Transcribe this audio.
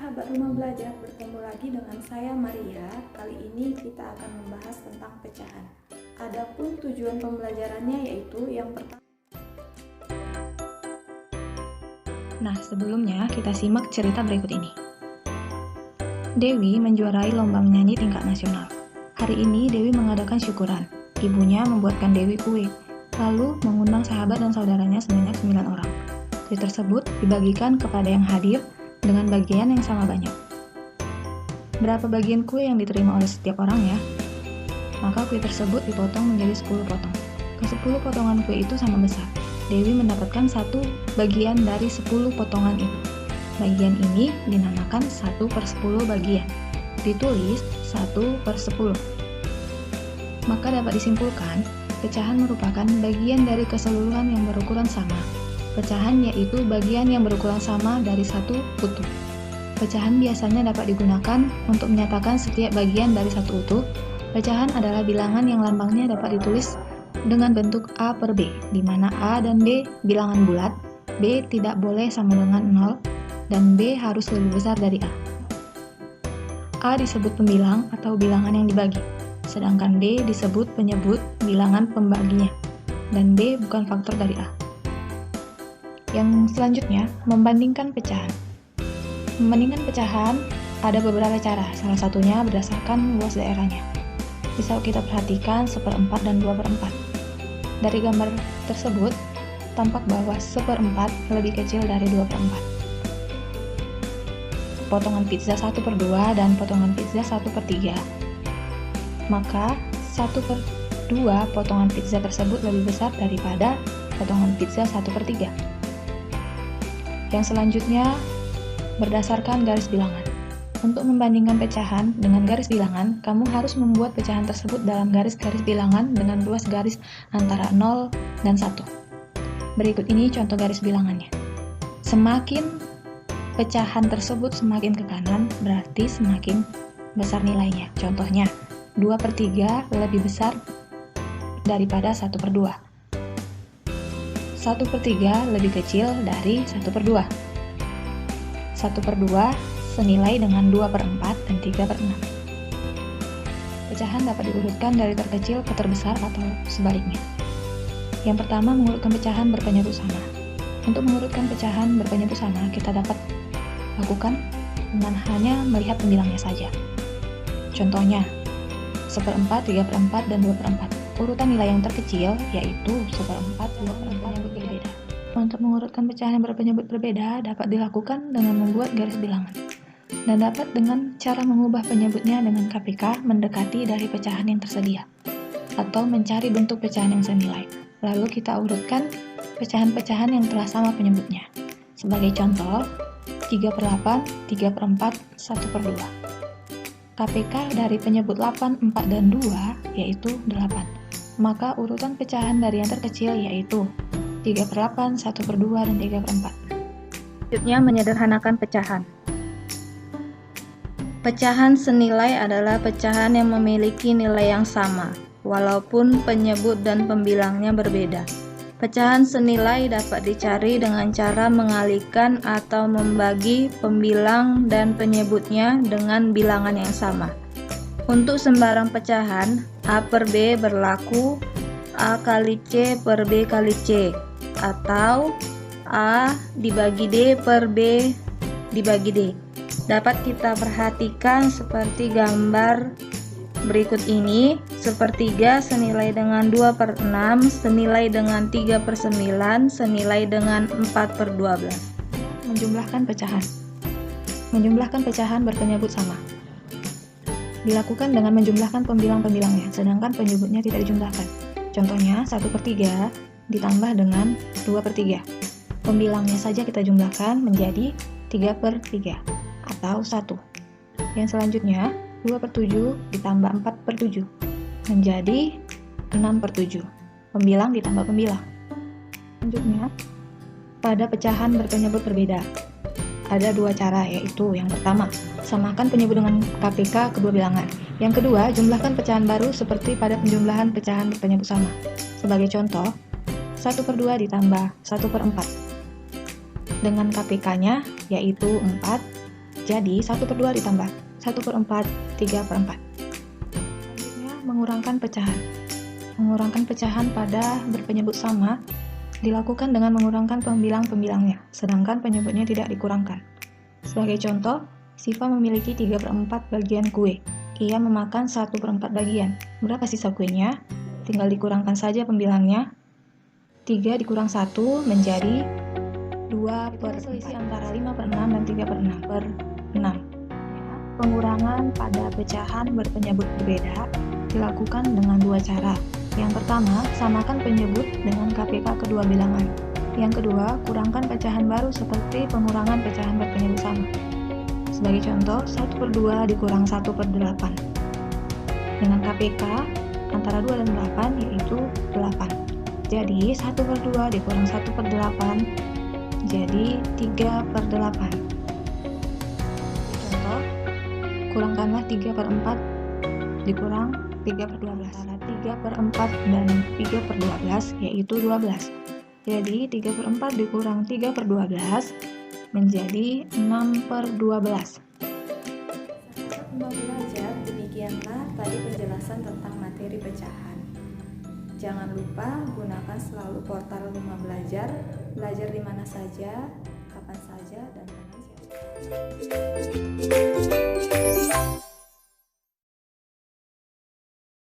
sahabat rumah belajar, bertemu lagi dengan saya Maria. Kali ini kita akan membahas tentang pecahan. Adapun tujuan pembelajarannya yaitu yang pertama. Nah, sebelumnya kita simak cerita berikut ini. Dewi menjuarai lomba menyanyi tingkat nasional. Hari ini Dewi mengadakan syukuran. Ibunya membuatkan Dewi kue, lalu mengundang sahabat dan saudaranya sebanyak 9 orang. Kue tersebut dibagikan kepada yang hadir dengan bagian yang sama banyak. Berapa bagian kue yang diterima oleh setiap orang ya? Maka kue tersebut dipotong menjadi 10 potong. Ke-10 potongan kue itu sama besar. Dewi mendapatkan satu bagian dari 10 potongan itu. Bagian ini dinamakan 1/10 bagian. Ditulis 1/10. Maka dapat disimpulkan, pecahan merupakan bagian dari keseluruhan yang berukuran sama. Pecahan yaitu bagian yang berukuran sama dari satu utuh. Pecahan biasanya dapat digunakan untuk menyatakan setiap bagian dari satu utuh. Pecahan adalah bilangan yang lambangnya dapat ditulis dengan bentuk A per B, di mana A dan B bilangan bulat, B tidak boleh sama dengan 0, dan B harus lebih besar dari A. A disebut pembilang atau bilangan yang dibagi, sedangkan B disebut penyebut bilangan pembaginya, dan B bukan faktor dari A. Yang selanjutnya, membandingkan pecahan. Membandingkan pecahan ada beberapa cara, salah satunya berdasarkan luas daerahnya. Bisa kita perhatikan 1/4 dan 2/4. Dari gambar tersebut, tampak bahwa 1/4 lebih kecil dari 2/4. Potongan pizza 1/2 dan potongan pizza 1/3. Maka 1/2 potongan pizza tersebut lebih besar daripada potongan pizza 1/3. Yang selanjutnya, berdasarkan garis bilangan. Untuk membandingkan pecahan dengan garis bilangan, kamu harus membuat pecahan tersebut dalam garis-garis bilangan dengan luas garis antara 0 dan 1. Berikut ini contoh garis bilangannya. Semakin pecahan tersebut semakin ke kanan, berarti semakin besar nilainya. Contohnya, 2/3 lebih besar daripada 1/2. 1/3 lebih kecil dari 1/2. 1/2 senilai dengan 2/4 dan 3/6. Pecahan dapat diurutkan dari terkecil ke terbesar atau sebaliknya. Yang pertama, mengurutkan pecahan berpenyebut sama. Untuk mengurutkan pecahan berpenyebut sama, kita dapat lakukan dengan hanya melihat pembilangnya saja. Contohnya, 1/4, 3/4, dan 2/4. Urutan nilai yang terkecil yaitu 1/4, 2/4 yang berbeda. Untuk mengurutkan pecahan yang berpenyebut berbeda dapat dilakukan dengan membuat garis bilangan, dan dapat dengan cara mengubah penyebutnya dengan KPK mendekati dari pecahan yang tersedia, atau mencari bentuk pecahan yang senilai. Lalu kita urutkan pecahan-pecahan yang telah sama penyebutnya. Sebagai contoh, 3/8, 3/4, 1/2. KPK dari penyebut 8, 4, dan 2 yaitu 8. Maka urutan pecahan dari yang terkecil yaitu 3/8, 1/2, dan 3/4. Selanjutnya, menyederhanakan pecahan. Pecahan senilai adalah pecahan yang memiliki nilai yang sama, walaupun penyebut dan pembilangnya berbeda. Pecahan senilai dapat dicari dengan cara mengalihkan atau membagi pembilang dan penyebutnya dengan bilangan yang sama. Untuk sembarang pecahan, A per B berlaku A kali C per B kali C, atau A dibagi D per B dibagi D. Dapat kita perhatikan seperti gambar berikut ini. 1/3 senilai dengan 2/6, senilai dengan 3/9, senilai dengan 4/12. Menjumlahkan pecahan. Menjumlahkan pecahan berpenyebut sama dilakukan dengan menjumlahkan pembilang-pembilangnya, sedangkan penyebutnya tidak dijumlahkan. Contohnya, 1/3 ditambah dengan 2/3. Pembilangnya saja kita jumlahkan menjadi 3/3 atau 1. Yang selanjutnya, 2/7 ditambah 4/7 menjadi 6/7. Pembilang ditambah pembilang. Selanjutnya, pada pecahan berpenyebut berbeda, ada 2 cara, yaitu yang pertama, samakan penyebut dengan KPK kedua bilangan. Yang kedua, jumlahkan pecahan baru seperti pada penjumlahan pecahan berpenyebut sama. Sebagai contoh, 1/2 ditambah 1/4 dengan KPK-nya yaitu 4, Jadi 1/2 ditambah 1/4, 3/4. Selanjutnya mengurangkan pecahan. Mengurangkan pecahan pada berpenyebut sama dilakukan dengan mengurangkan pembilang-pembilangnya, sedangkan penyebutnya tidak dikurangkan. Sebagai contoh, Siva memiliki 3/4 bagian kue. Ia memakan 1/4 bagian. Berapa sisa kuenya? Tinggal dikurangkan saja pembilangnya. 3 dikurang 1 menjadi 2/4. Selisih antara 5/6 dan 3/6. Pengurangan pada pecahan berpenyebut berbeda dilakukan dengan dua cara. Yang pertama, samakan penyebut dengan KPK kedua bilangan. Yang kedua, kurangkan pecahan baru seperti pengurangan pecahan berpenyebut sama. Sebagai contoh, 1/2 dikurang 1/8. Dengan KPK antara 2 dan 8 yaitu 8. Jadi 1/2 dikurang 1/8 jadi 3/8. Contoh, kurangkanlah 3/4 dikurang 3/12. Antara 3/4 dan 3/12 yaitu 12. Jadi 3/4 dikurang 3/12 menjadi 6/12. Sahabat Rumah Belajar, demikianlah tadi penjelasan tentang materi pecahan. Jangan lupa gunakan selalu portal Rumah Belajar, belajar di mana saja, kapan saja, dan dengan siapa saja.